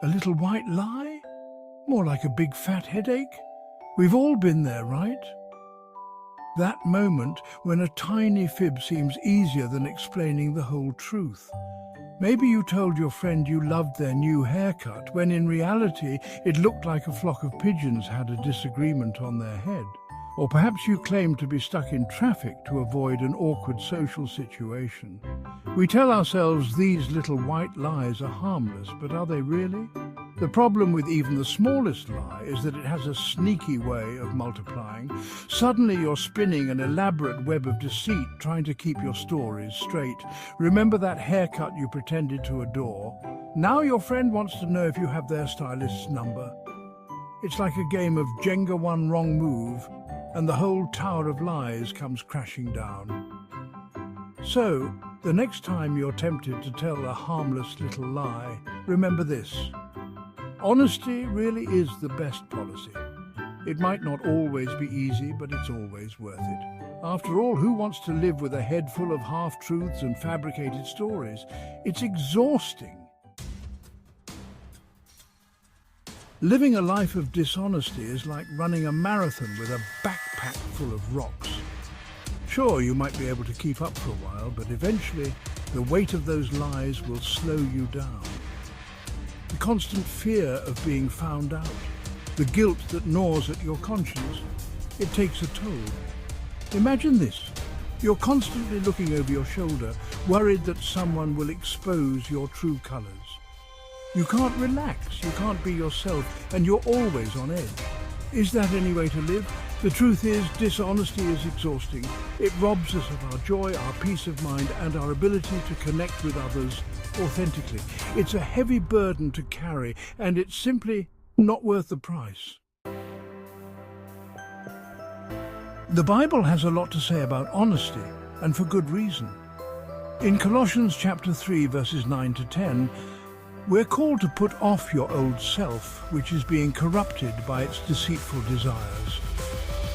A little white lie? More like a big fat headache? We've all been there, right? That moment when a tiny fib seems easier than explaining the whole truth. Maybe you told your friend you loved their new haircut when in reality it looked like a flock of pigeons had a disagreement on their head. Or perhaps you claimed to be stuck in traffic to avoid an awkward social situation. We tell ourselves these little white lies are harmless, but are they really? The problem with even the smallest lie is that it has a sneaky way of multiplying. Suddenly you're spinning an elaborate web of deceit trying to keep your stories straight. Remember that haircut you pretended to adore? Now your friend wants to know if you have their stylist's number. It's like a game of Jenga, one wrong move, and the whole tower of lies comes crashing down. So, the next time you're tempted to tell a harmless little lie, remember this. Honesty really is the best policy. It might not always be easy, but it's always worth it. After all, who wants to live with a head full of half-truths and fabricated stories? It's exhausting. Living a life of dishonesty is like running a marathon with a backpack full of rocks. Sure, you might be able to keep up for a while, but eventually the weight of those lies will slow you down. The constant fear of being found out, the guilt that gnaws at your conscience, it takes a toll. Imagine this. You're constantly looking over your shoulder, worried that someone will expose your true colours. You can't relax, you can't be yourself, and you're always on edge. Is that any way to live? The truth is, dishonesty is exhausting. It robs us of our joy, our peace of mind, and our ability to connect with others authentically. It's a heavy burden to carry, and it's simply not worth the price. The Bible has a lot to say about honesty, and for good reason. In Colossians chapter 3, verses 9 to 10, we're called to put off your old self, which is being corrupted by its deceitful desires,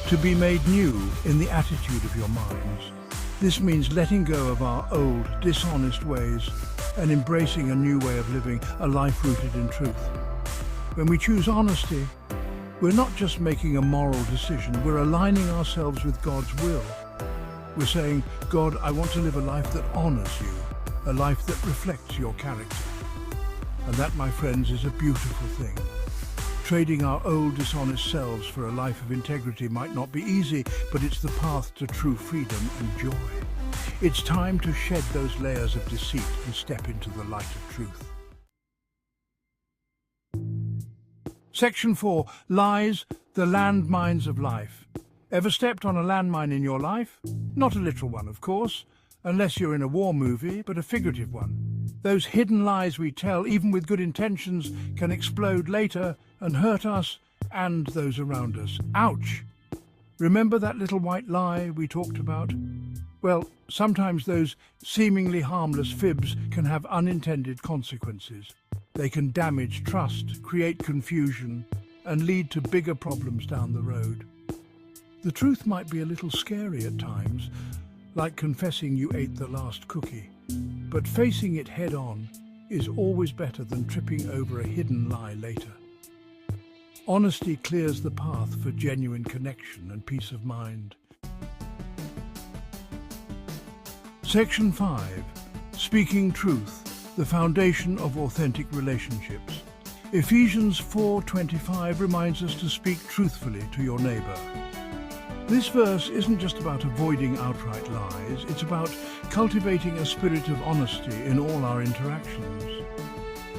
to be made new in the attitude of your minds. This means letting go of our old, dishonest ways and embracing a new way of living, a life rooted in truth. When we choose honesty, we're not just making a moral decision, we're aligning ourselves with God's will. We're saying, God, I want to live a life that honors you, a life that reflects your character. And that, my friends, is a beautiful thing. Trading our old dishonest selves for a life of integrity might not be easy, but it's the path to true freedom and joy. It's time to shed those layers of deceit and step into the light of truth. Section 4. Lies, the landmines of life. Ever stepped on a landmine in your life? Not a literal one, of course, unless you're in a war movie, but a figurative one. Those hidden lies we tell, even with good intentions, can explode later and hurt us and those around us. Ouch! Remember that little white lie we talked about? Well, sometimes those seemingly harmless fibs can have unintended consequences. They can damage trust, create confusion, and lead to bigger problems down the road. The truth might be a little scary at times, like confessing you ate the last cookie. But facing it head-on is always better than tripping over a hidden lie later. Honesty clears the path for genuine connection and peace of mind. Section 5. Speaking truth, the foundation of authentic relationships. Ephesians 4:25 reminds us to speak truthfully to your neighbour. This verse isn't just about avoiding outright lies, it's about cultivating a spirit of honesty in all our interactions.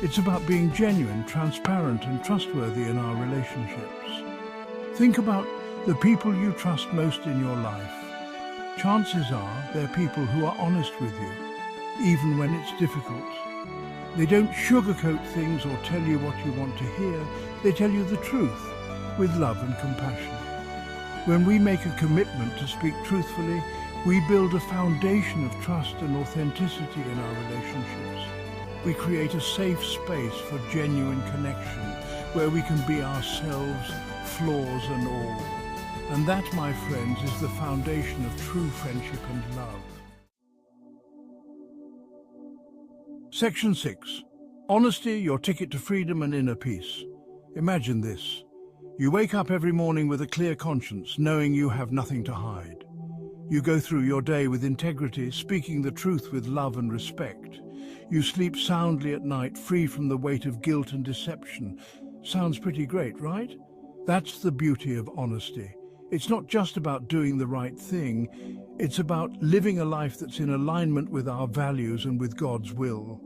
It's about being genuine, transparent, and trustworthy in our relationships. Think about the people you trust most in your life. Chances are they're people who are honest with you, even when it's difficult. They don't sugarcoat things or tell you what you want to hear. They tell you the truth with love and compassion. When we make a commitment to speak truthfully, we build a foundation of trust and authenticity in our relationships. We create a safe space for genuine connection, where we can be ourselves, flaws and all. And that, my friends, is the foundation of true friendship and love. Section 6. Honesty, your ticket to freedom and inner peace. Imagine this. You wake up every morning with a clear conscience, knowing you have nothing to hide. You go through your day with integrity, speaking the truth with love and respect. You sleep soundly at night, free from the weight of guilt and deception. Sounds pretty great, right? That's the beauty of honesty. It's not just about doing the right thing, it's about living a life that's in alignment with our values and with God's will.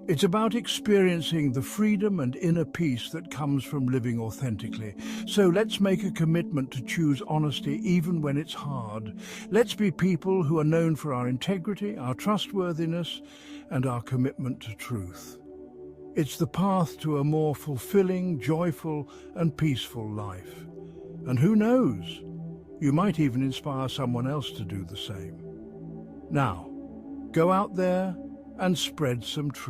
It's about experiencing the freedom and inner peace that comes from living authentically. So let's make a commitment to choose honesty even when it's hard. Let's be people who are known for our integrity, our trustworthiness, and our commitment to truth. It's the path to a more fulfilling, joyful, and peaceful life. And who knows, you might even inspire someone else to do the same. Now, go out there and spread some truth.